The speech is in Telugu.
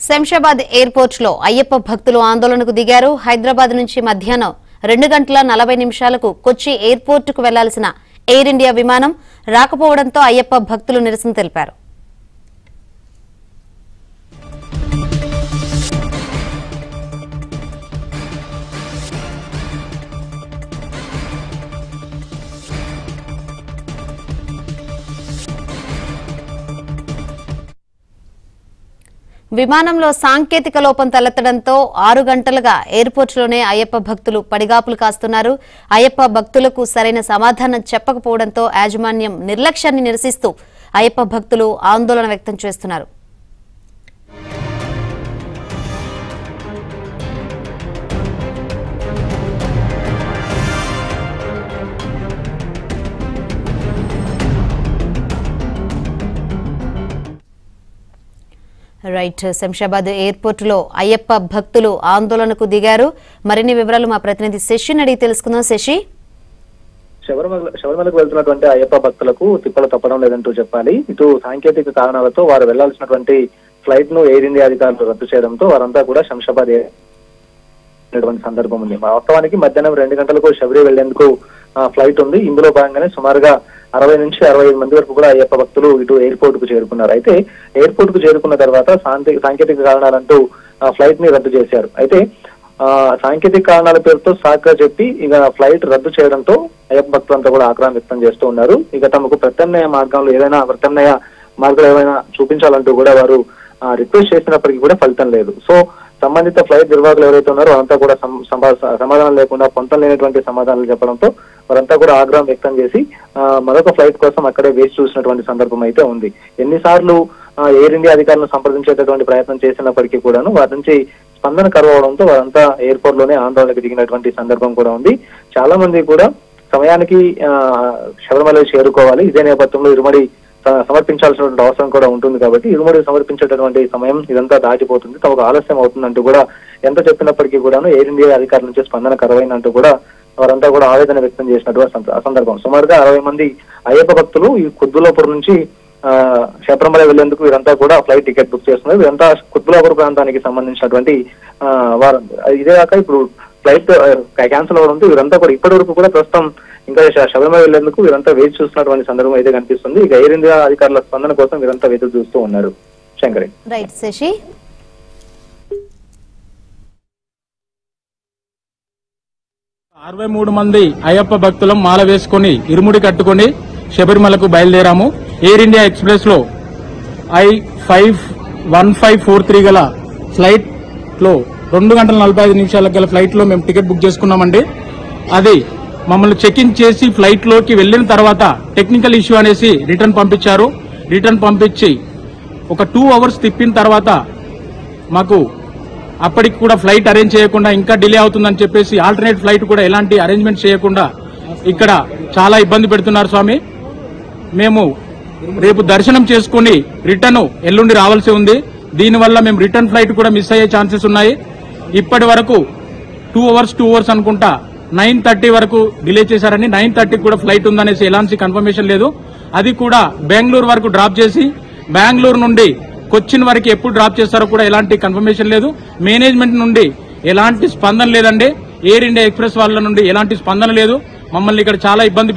శంషాబాద్ ఎయిర్పోర్ట్ లో అయ్యప్ప భక్తులు ఆందోళనకు దిగారు. హైదరాబాద్ నుంచి మధ్యాహ్నం 2:40 కొచ్చి ఎయిర్పోర్ట్ కు వెళ్లాల్సిన ఎయిర్ ఇండియా విమానం రాకపోవడంతో అయ్యప్ప భక్తులు నిరసన తెలిపారు. విమానంలో సాంకేతిక లోపం తలెత్తడంతో 6 గంటలుగా ఎయిర్పోర్టులోనే అయ్యప్ప భక్తులు పడిగాపులు కాస్తున్నారు. అయ్యప్ప భక్తులకు సరైన సమాధానం చెప్పకపోవడంతో యాజమాన్యం నిర్లక్ష్యాన్ని నిరసిస్తూ అయ్యప్ప భక్తులు ఆందోళన వ్యక్తం చేస్తున్నారు. రైట్, శంషాబాద్ ఎయిర్పోర్ట్ లో అయ్యప్ప భక్తులు ఆందోళనకు దిగారు. మరిన్ని వివరాలు మా ప్రతినిధి శశిని అడిగి తెలుసుకుందాం. శశి, శబరిమలకు వెళ్తున్నటువంటి అయ్యప్ప భక్తులకు తిప్పలు తప్పడం లేదంటూ చెప్పాలి. ఇటు సాంకేతిక కారణాలతో వారు వెళ్లాల్సినటువంటి ఫ్లైట్ ను ఎయిర్ ఇండియా అధికారులు రద్దు చేయడంతో వారంతా కూడా శంషాబాద్ సందర్భం ఉంది. వాస్తవానికి మధ్యాహ్నం 2 గంటలకు శబరి వెళ్లేందుకు ఫ్లైట్ ఉంది. ఇందులో భాగంగానే సుమారుగా 60 నుంచి 65 మంది వరకు కూడా అయ్యప్ప భక్తులు ఇటు ఎయిర్పోర్ట్ కు చేరుకున్నారు. అయితే ఎయిర్పోర్ట్ కు చేరుకున్న తర్వాత సాంకేతిక కారణాలంటూ ఫ్లైట్ ని రద్దు చేశారు. అయితే సాంకేతిక కారణాల పేరుతో సాగ్గా చెప్పి ఇక ఫ్లైట్ రద్దు చేయడంతో అయ్యప్ప భక్తులంతా కూడా ఆగ్రహం వ్యక్తం చేస్తూ ఉన్నారు. ఇక తమకు ప్రత్యామ్నాయ మార్గంలో ఏదైనా ప్రత్యామ్నాయ మార్గాలు ఏమైనా చూపించాలంటూ కూడా వారు రిక్వెస్ట్ చేసినప్పటికీ కూడా ఫలితం లేదు. సో సంబంధిత ఫ్లైట్ నిర్వాహకులు ఎవరైతే ఉన్నారో వారంతా కూడా సమాధానం లేకుండా పొంతం లేనటువంటి సమాధానాలు చెప్పడంతో వారంతా కూడా ఆగ్రహం వ్యక్తం చేసి మరొక ఫ్లైట్ కోసం అక్కడే వేచి చూసినటువంటి సందర్భం అయితే ఉంది. ఎన్నిసార్లు ఎయిర్ ఇండియా అధికారులను సంప్రదించేటటువంటి ప్రయత్నం చేసినప్పటికీ కూడాను వారి నుంచి స్పందన కరువడంతో వారంతా ఎయిర్పోర్ట్ లోనే ఆందోళనకు దిగినటువంటి సందర్భం కూడా ఉంది. చాలా మంది కూడా సమయానికి శబరిమల చేరుకోవాలి. ఇదే నేపథ్యంలో ఇరుమడి సమర్పించాల్సినటువంటి అవసరం కూడా ఉంటుంది కాబట్టి ఇరుముడి సమర్పించేటటువంటి సమయం ఇదంతా దాటిపోతుంది, తమకు ఆలస్యం అవుతుందంటూ కూడా ఎంత చెప్పినప్పటికీ కూడాను ఎయిర్ ఇండియా అధికారుల నుంచి స్పందన కరువైందంటూ కూడా వారంతా కూడా ఆవేదన వ్యక్తం చేసినటువంటి సందర్భం. సుమారుగా 60 మంది అయ్యప్ప భక్తులు ఈ కుత్బుల్లాపూర్ నుంచి శబరిమల వెళ్లేందుకు వీరంతా కూడా ఫ్లైట్ టికెట్ బుక్ చేస్తున్నారు. వీరంతా కుత్బుల్లాపూర్ ప్రాంతానికి సంబంధించినటువంటి వారు. ఇదే కాక ఇప్పుడు ఫ్లైట్ క్యాన్సిల్ అవడంతో వీరంతా కూడా ఇప్పటి వరకు కూడా ప్రస్తుతం ఇంకా శబరిమల వెళ్లేందుకు వీరంతా వేచి చూస్తున్నటువంటి సందర్భం అయితే కనిపిస్తుంది. ఇక ఎయిర్ ఇండియా అధికారుల స్పందన కోసం వీరంతా వేచి చూస్తూ ఉన్నారు. శంకరి. రైట్ శశి. 63 మంది అయ్యప్ప భక్తులం మాల వేసుకుని ఇరుముడి కట్టుకుని శబరిమలకు బయలుదేరాము. ఎయిర్ ఇండియా ఎక్స్ప్రెస్ లో I-1543 గల ఫ్లైట్ లో 2:45 గల ఫ్లైట్ లో మేము టికెట్ బుక్ చేసుకున్నామండి. అది మమ్మల్ని చెక్ ఇన్ చేసి ఫ్లైట్ లోకి వెళ్లిన తర్వాత టెక్నికల్ ఇష్యూ అనేసి రిటర్న్ పంపించారు. రిటర్న్ పంపించి ఒక 2 అవర్స్ తిప్పిన తర్వాత మాకు అప్పటికి కూడా ఫ్లైట్ అరేంజ్ చేయకుండా ఇంకా డిలే అవుతుందని చెప్పేసి ఆల్టర్నేట్ ఫ్లైట్ కూడా ఎలాంటి అరేంజ్మెంట్ చేయకుండా ఇక్కడ చాలా ఇబ్బంది పెడుతున్నారు స్వామి. మేము రేపు దర్శనం చేసుకుని రిటర్న్ ఎల్లుండి రావాల్సి ఉంది. దీనివల్ల మేము రిటర్న్ ఫ్లైట్ కూడా మిస్ అయ్యే ఛాన్సెస్ ఉన్నాయి. ఇప్పటి వరకు 2 అవర్స్ అనుకుంటా 9:30 వరకు డిలే చేశారని, 9:30 కూడా ఫ్లైట్ ఉందనేసి ఎలాంటి కన్ఫర్మేషన్ లేదు. అది కూడా బెంగళూరు వరకు డ్రాప్ చేసి బెంగళూరు నుండి కొచ్చిన్ వరకు ఎప్పుడు డ్రాప్ చేస్తారో కూడా ఎలాంటి కన్ఫర్మేషన్ లేదు. మేనేజ్మెంట్ నుండి ఎలాంటి స్పందన లేదండి. ఎయిర్ ఇండియా ఎక్స్ప్రెస్ వాళ్ళ నుండి ఎలాంటి స్పందన లేదు. మమ్మల్ని ఇక్కడ చాలా ఇబ్బంది